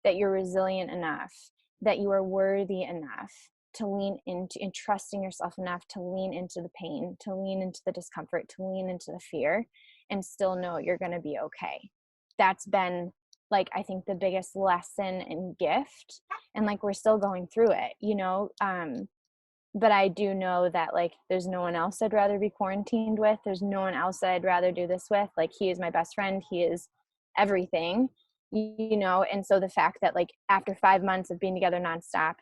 that you're resilient enough, that you are worthy enough to lean into, and trusting yourself enough to lean into the pain, to lean into the discomfort, to lean into the fear, and still know you're going to be okay. That's been like, I think the biggest lesson and gift. And like, we're still going through it, you know? But I do know that like, there's no one else I'd rather be quarantined with. There's no one else that I'd rather do this with. Like, he is my best friend. He is everything, you know? And so the fact that like, after 5 months of being together nonstop,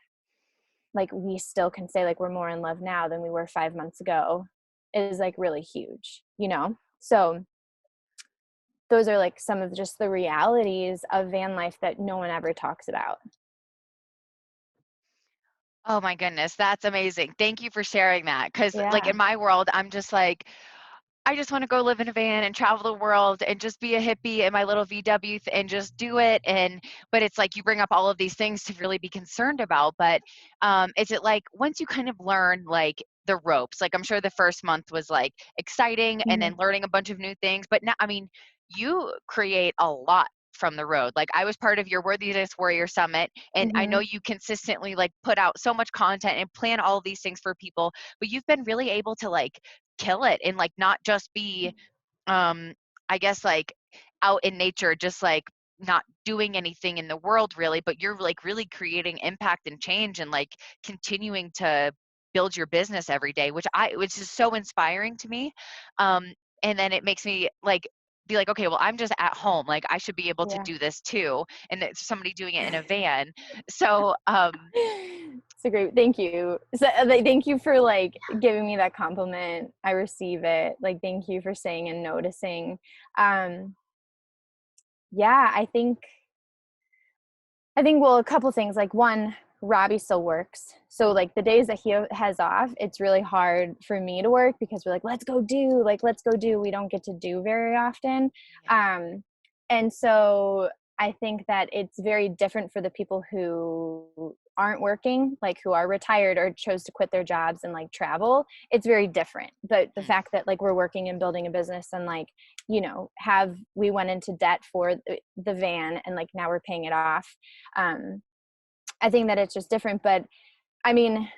like we still can say like, we're more in love now than we were 5 months ago is like really huge, you know? So those are like some of just the realities of van life that no one ever talks about. Oh my goodness, that's amazing. Thank you for sharing that. Because like Yeah. in my world, I'm just like, I just want to go live in a van and travel the world and just be a hippie in my little VW and just do it. But it's like you bring up all of these things to really be concerned about. But is it like once you kind of learn like the ropes, like I'm sure the first month was like exciting and then learning a bunch of new things. But now, I mean, you create a lot from the road. Like I was part of your Worthiness Warrior Summit, and I know you consistently like put out so much content and plan all of these things for people, but you've been really able to like kill it and like not just be I guess like out in nature, just like not doing anything in the world really, but you're like really creating impact and change and like continuing to build your business every day, which is so inspiring to me. And then it makes me like be like, okay, well, I'm just at home, like I should be able to do this too, and there's somebody doing it in a van. So It's a great, thank you. So, like, thank you for like giving me that compliment. I receive it. Like, thank you for saying and noticing. Yeah, I think, well, a couple things. Like, one, Robbie still works. So like the days that he has off, it's really hard for me to work because we're like, let's go do. We don't get to do very often. And so I think that it's very different for the people who aren't working, like who are retired or chose to quit their jobs and like travel, it's very different. But the fact that like we're working and building a business and like, you know, we went into debt for the van and like now we're paying it off. I think that it's just different. But I mean,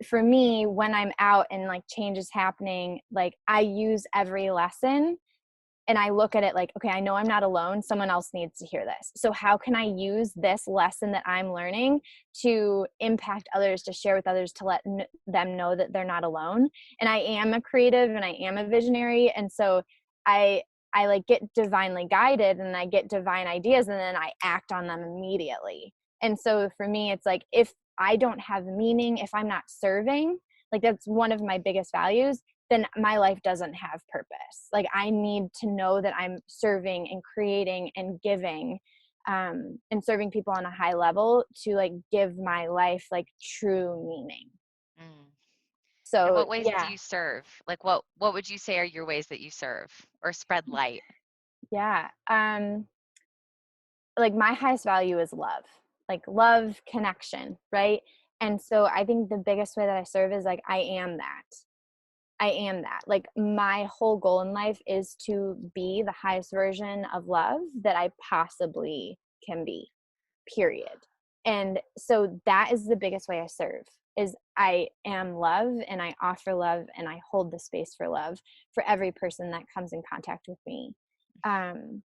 for me, when I'm out and like change is happening, like I use every lesson and I look at it like, okay, I know I'm not alone. Someone else needs to hear this. So how can I use this lesson that I'm learning to impact others, to share with others, to let them know that they're not alone? And I am a creative and I am a visionary. And so I like get divinely guided and I get divine ideas and then I act on them immediately. And so for me, it's like, if I don't have meaning, if I'm not serving, like that's one of my biggest values, then my life doesn't have purpose. Like I need to know that I'm serving and creating and giving, and serving people on a high level to like give my life like true meaning. Mm. And So what ways do yeah, you serve? Like what would you say are your ways that you serve or spread light? yeah. Like my highest value is love, like love, connection, right? And so I think the biggest way that I serve is like I am that. I am that. Like my whole goal in life is to be the highest version of love that I possibly can be, period. And so that is the biggest way I serve, is I am love and I offer love and I hold the space for love for every person that comes in contact with me. And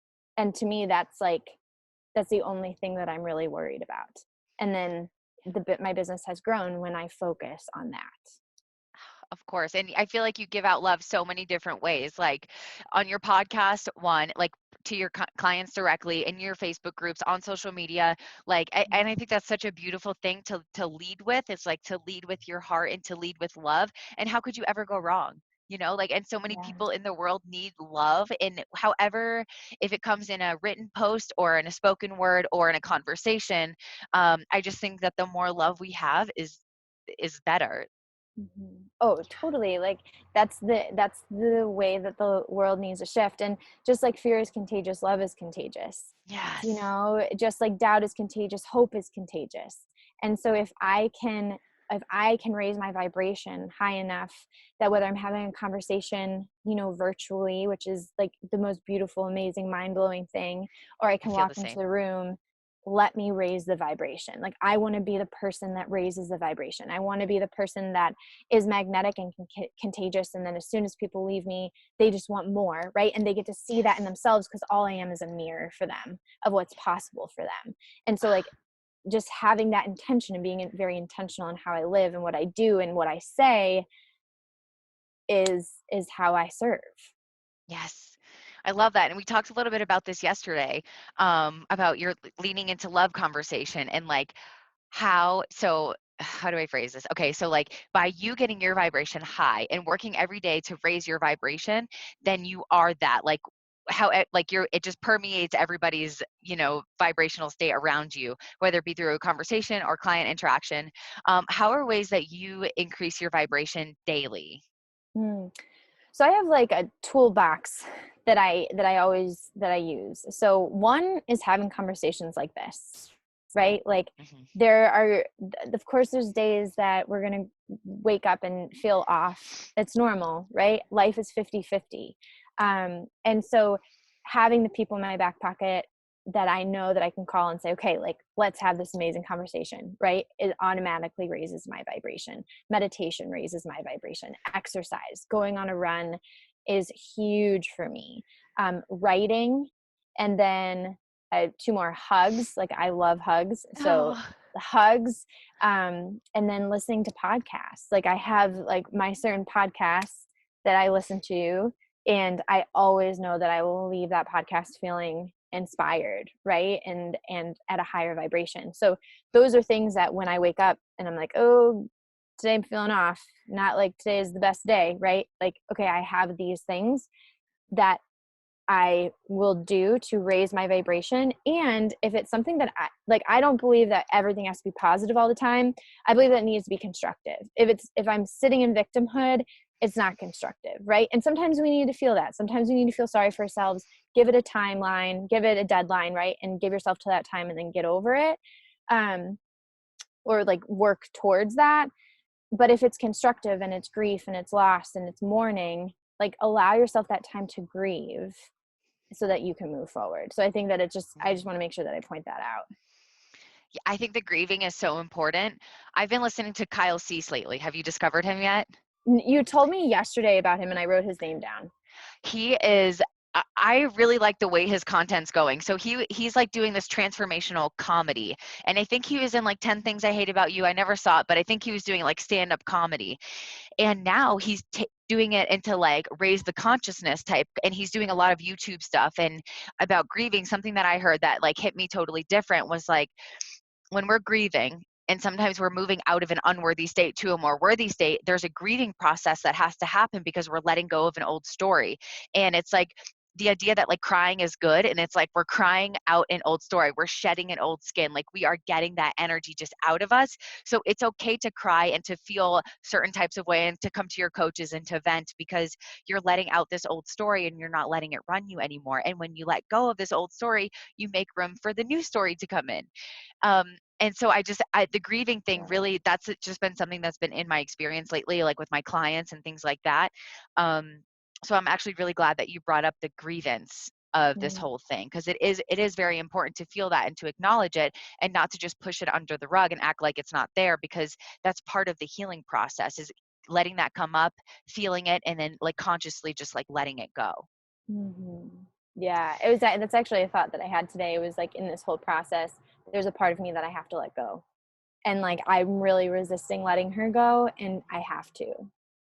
to me, that's the only thing that I'm really worried about. And then my business has grown when I focus on that. Of course. And I feel like you give out love so many different ways, like on your podcast, one, like to your clients directly, in your Facebook groups, on social media, like, and I think that's such a beautiful thing to lead with. It's like to lead with your heart and to lead with love. And how could you ever go wrong? You know, like, and so many Yeah. people in the world need love. And however, if it comes in a written post or in a spoken word or in a conversation, I just think that the more love we have is better. Oh, totally. Like that's the way that the world needs to shift. And just like fear is contagious, love is contagious. You Yes. know, just like doubt is contagious, hope is contagious. And so if I can raise my vibration high enough that whether I'm having a conversation, you know, virtually, which is like the most beautiful, amazing, mind-blowing thing, or I I can feel walk the into same. the room, let me raise the vibration. Like I want to be the person that raises the vibration. I want to be the person that is magnetic and contagious. And then as soon as people leave me, they just want more, right? And they get to see that in Yes. themselves because all I am is a mirror for them of what's possible for them. And so like just having that intention and being very intentional in how I live and what I do and what I say is how I serve. Yes. I love that. And we talked a little bit about this yesterday, about your leaning into love conversation and like how do I phrase this? Okay, so like by you getting your vibration high and working every day to raise your vibration, then you are that. Like like it just permeates everybody's, vibrational state around you, whether it be through a conversation or client interaction. How are ways that you increase your vibration daily? Mm. So I have like a toolbox that I use. So one is having conversations like this, right? Like Hmm. there are, of course, there's days that we're going to wake up and feel off. It's normal, right? Life is 50-50. And so having the people in my back pocket that I know that I can call and say, okay, like, let's have this amazing conversation, right? It automatically raises my vibration. Meditation raises my vibration. Exercise, going on a run is huge for me. Writing, and then two more, hugs. Like I love hugs. So Oh, hugs, and then listening to podcasts. Like I have like my certain podcasts that I listen to, and I always know that I will leave that podcast feeling inspired, right? And at a higher vibration. So those are things that when I wake up and I'm like, oh, today I'm feeling off, not like today is the best day, right? Like, okay, I have these things that I will do to raise my vibration. And if it's something that I don't believe that everything has to be positive all the time. I believe that it needs to be constructive. If I'm sitting in victimhood, it's not constructive, right? And sometimes we need to feel that. Sometimes we need to feel sorry for ourselves, give it a timeline, give it a deadline, right? And give yourself to that time and then get over it. Um, or like work towards that. But if it's constructive and it's grief and it's loss and it's mourning, like allow yourself that time to grieve so that you can move forward. So I think that I just want to make sure that I point that out. I think the grieving is so important. I've been listening to Kyle Cease lately. Have you discovered him yet? You told me yesterday about him and I wrote his name down. He is I really like the way his content's going. So he's like doing this transformational comedy. And I think he was in like 10 Things I Hate About You. I never saw it, but I think he was doing like stand-up comedy. And now he's doing it into like raise the consciousness type, and he's doing a lot of YouTube stuff and about grieving. Something that I heard that like hit me totally different was like, when we're grieving and sometimes we're moving out of an unworthy state to a more worthy state, there's a grieving process that has to happen because we're letting go of an old story. And it's like the idea that like crying is good, and it's like we're crying out an old story, we're shedding an old skin, like we are getting that energy just out of us. So it's okay to cry and to feel certain types of way and to come to your coaches and to vent, because you're letting out this old story and you're not letting it run you anymore. And when you let go of this old story, you make room for the new story to come in. And so the grieving thing, really, that's just been something that's been in my experience lately, like with my clients and things like that. So I'm actually really glad that you brought up the grievance of this whole thing, because it is very important to feel that and to acknowledge it, and not to just push it under the rug and act like it's not there, because that's part of the healing process, is letting that come up, feeling it, and then like consciously just like letting it go. Mm-hmm. Yeah, it was that's actually a thought that I had today. It was like, in this whole process, there's a part of me that I have to let go. And like, I'm really resisting letting her go, and I have to.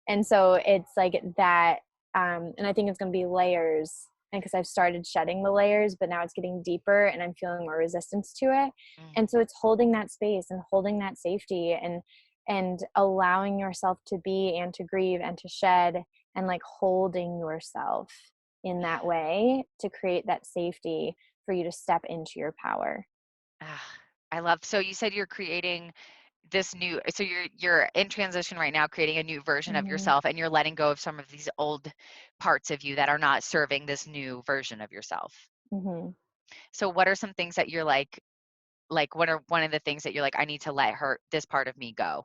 And so it's like that. And I think it's going to be layers, and because I've started shedding the layers, but now it's getting deeper and I'm feeling more resistance to it. And so it's holding that space and holding that safety, and allowing yourself to be and to grieve and to shed, and like holding yourself in that way to create that safety for you to step into your power. I love, so you said you're creating this new, so you're in transition right now, creating a new version of Mm-hmm. yourself, and you're letting go of some of these old parts of you that are not serving this new version of yourself. Mm-hmm. So what are some things that you're like what are one of the things that you're like, I need to let this part of me go?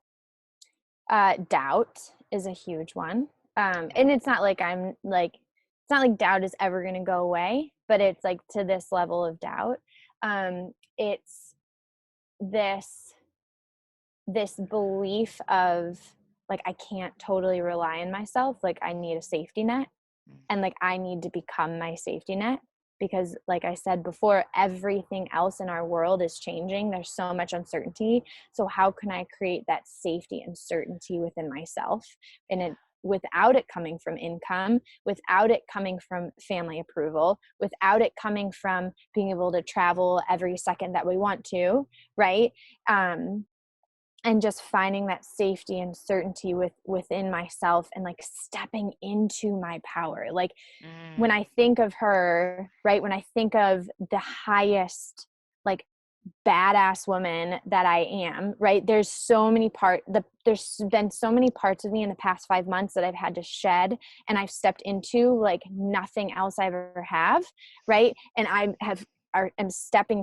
Doubt is a huge one. Yeah. And it's not like it's not like doubt is ever going to go away, but it's like to this level of doubt. It's this belief of like, I can't totally rely on myself. Like, I need a safety net, and like, I need to become my safety net, because like I said before, everything else in our world is changing. There's so much uncertainty. So how can I create that safety and certainty within myself, and it without it coming from income, without it coming from family approval, without it coming from being able to travel every second that we want to, right? And just finding that safety and certainty within myself, and like stepping into my power. Like, when I think of her, right, when I think of the highest, like, badass woman that I am, right, there's been so many parts of me in the past 5 months that I've had to shed, and I've stepped into like nothing else I ever have, right? And I'm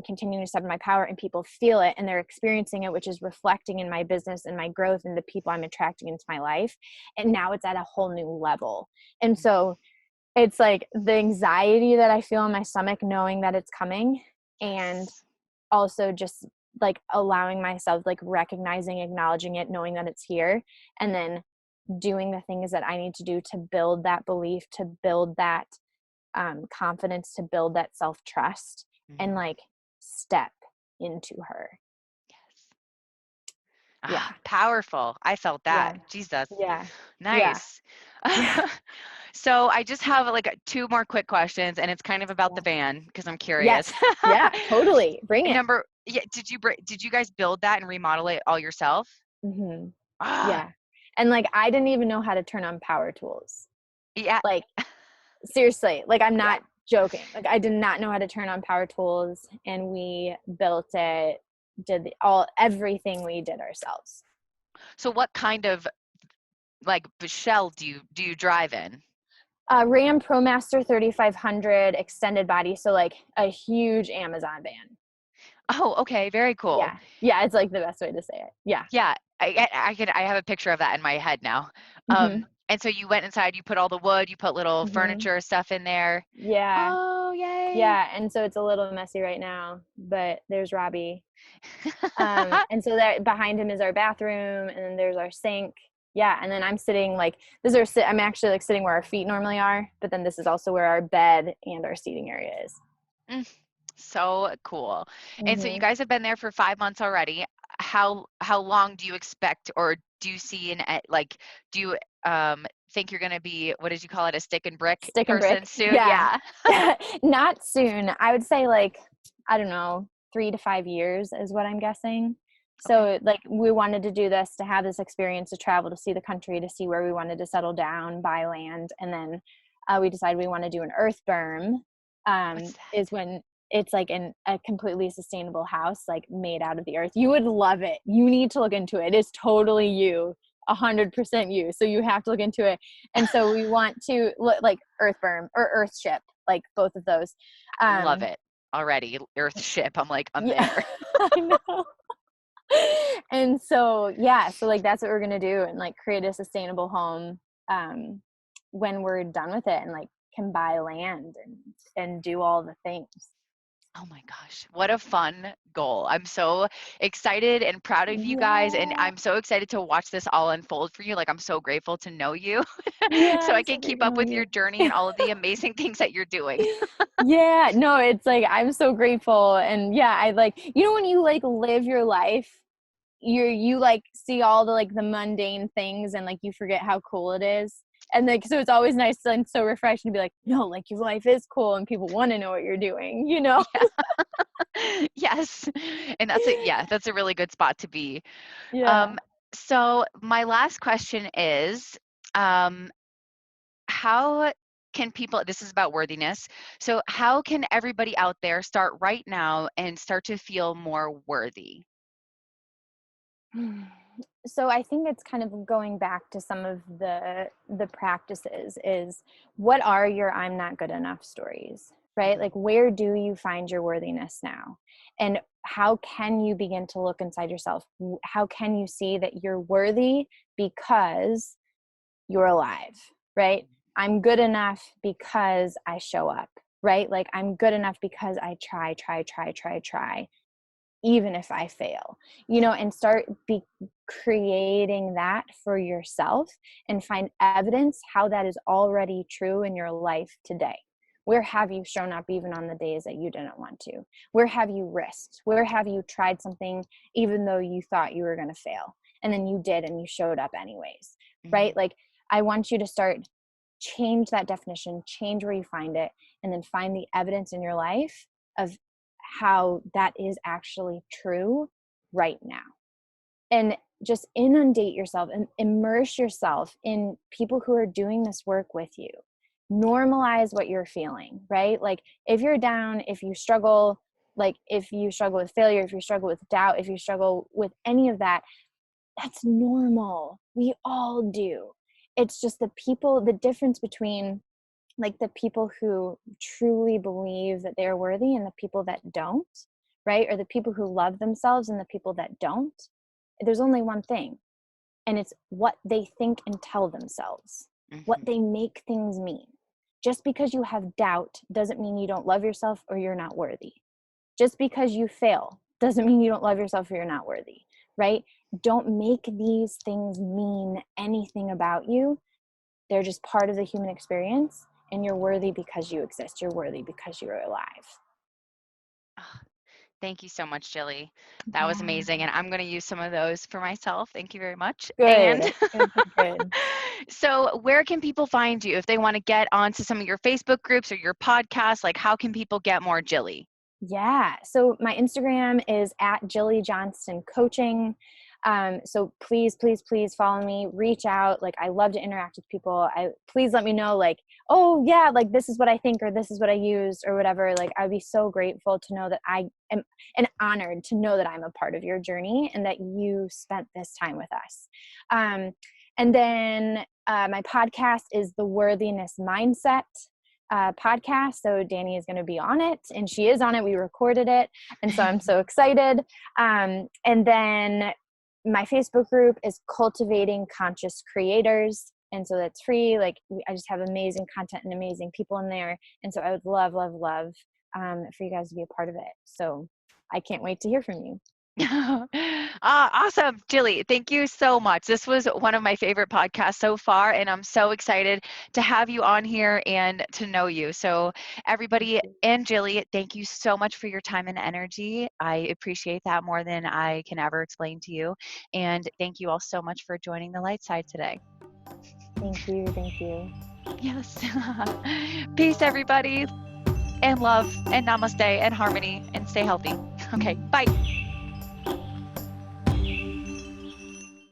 continuing to step in my power, and people feel it and they're experiencing it, which is reflecting in my business and my growth and the people I'm attracting into my life. And now it's at a whole new level. And so it's like the anxiety that I feel in my stomach knowing that it's coming, and also just like allowing myself, like recognizing, acknowledging it, knowing that it's here, and then doing the things that I need to do to build that belief, to build that confidence, to build that self-trust, and like step into her. Yeah. Powerful. I felt that. Yeah. Jesus. Yeah. Yeah. Nice. Yeah. So I just have like two more quick questions, and it's kind of about the van, because I'm curious. Yes. Yeah, totally. Bring it. Did you guys build that and remodel it all yourself? Mm-hmm. Ah, Yeah. And like, I didn't even know how to turn on power tools. yeah. Like, seriously, like, I'm Yeah. not joking. Like, I did not know how to turn on power tools, and we built it, everything we did ourselves. So what kind of like shell do you drive in? Ram ProMaster 3500 extended body. So like a huge Amazon van. Oh, okay. Very cool. Yeah. Yeah. It's like the best way to say it. Yeah. Yeah. I have a picture of that in my head now. Mm-hmm. And so you went inside, you put all the wood, you put little Mm-hmm. furniture stuff in there. Yeah. Oh, yay. Yeah. And so it's a little messy right now, but there's Robbie. And so that behind him is our bathroom, and then there's our sink. Yeah. And then I'm sitting like I'm actually like sitting where our feet normally are, but then this is also where our bed and our seating area is. Mm, so cool. And so you Mm-hmm. guys have been there for 5 months already. How long do you expect, or do you see like, do you think you're gonna be, what did you call it, a stick and brick Stick and person brick. soon? Yeah. Yeah. Not soon. I would say like, I don't know, 3 to 5 years is what I'm guessing. Okay. So like we wanted to do this to have this experience, to travel, to see the country, to see where we wanted to settle down, buy land. And then we decided we want to do an earth berm, What's that? is when it's like a completely sustainable house, like made out of the earth. You would love it. You need to look into it. It's totally you, 100% you. So you have to look into it. And so we want to look like earth berm or earth ship, like both of those. Love Um, it already. Earth ship. I'm like, I'm yeah, there. I know. And so, yeah, so like that's what we're going to do, and like create a sustainable home, um, when we're done with it, and like can buy land and do all the things. Oh my gosh, what a fun goal. I'm so excited and proud of you guys. And Yeah. I'm so excited to watch this all unfold for you. Like, I'm so grateful to know you Yeah, so I I'm so can keep grateful to up know with your you. journey and all of the amazing things that you're doing. Yeah, no, it's like I'm so grateful. And yeah, I like, when you like live your life, you like see all the like the mundane things, and like you forget how cool it is. And like so it's always nice and so refreshing to be like, no, like your life is cool and people want to know what you're doing, you know? Yeah. Yes. And that's it. Yeah, that's a really good spot to be. Yeah. Um, so my last question is, um, how can people, this is about worthiness. So how can everybody out there start right now and start to feel more worthy? So I think it's kind of going back to some of the practices is, what are your I'm not good enough stories, right? Mhm. Like where do you find your worthiness now? And how can you begin to look inside yourself? How can you see that you're worthy because you're alive, right? I'm good enough because I show up, right? Like I'm good enough because I try, even if I fail, and start creating that for yourself, and find evidence how that is already true in your life today. Where have you shown up even on the days that you didn't want to? Where have you risked? Where have you tried something even though you thought you were going to fail? And then you did, and you showed up anyways, right? Mhm. Like, I want you to start, change that definition, change where you find it, and then find the evidence in your life of how that is actually true right now. And just inundate yourself and immerse yourself in people who are doing this work with you. Normalize what you're feeling, right? Like if you're down, if you struggle, like if you struggle with failure, if you struggle with doubt, if you struggle with any of that, that's normal. We all do. It's just the difference between like the people who truly believe that they're worthy and the people that don't, right? Or the people who love themselves and the people that don't. There's only one thing, and it's what they think and tell themselves, what Mhm. they make things mean. Just because you have doubt doesn't mean you don't love yourself or you're not worthy. Just because you fail doesn't mean you don't love yourself or you're not worthy, right? Don't make these things mean anything about you. They're just part of the human experience, and you're worthy because you exist. You're worthy because you're alive. Ah, thank you so much, Jilly. That was Yeah. amazing. And I'm going to use some of those for myself. Thank you very much. And Good. Good, good, good. so, where can people find you if they want to get onto some of your Facebook groups or your podcast? Like, how can people get more Jilly? Yeah. So my Instagram is at Jillie Johnston Coaching. So please, please, please follow me, reach out. Like I love to interact with people. Please let me know like, oh yeah, like this is what I think, or this is what I used or whatever. Like I'd be so grateful to know that I am, and honored to know that I'm a part of your journey and that you spent this time with us. And then my podcast is The Worthiness Mindset. podcast. So Dani is going to be on it, and she is on it. We recorded it. And so I'm so excited. And then my Facebook group is Cultivating Conscious Creators. And so that's free. Like, I just have amazing content and amazing people in there. And so I would love, love, love for you guys to be a part of it. So I can't wait to hear from you. Awesome. Jillie, thank you so much. This was one of my favorite podcasts so far, and I'm so excited to have you on here and to know you. So everybody, and Jillie, thank you so much for your time and energy. I appreciate that more than I can ever explain to you. And thank you all so much for joining the Light Psyde today. Thank you. Thank you. Yes. Peace, everybody, and love, and namaste, and harmony, and stay healthy. Okay, bye.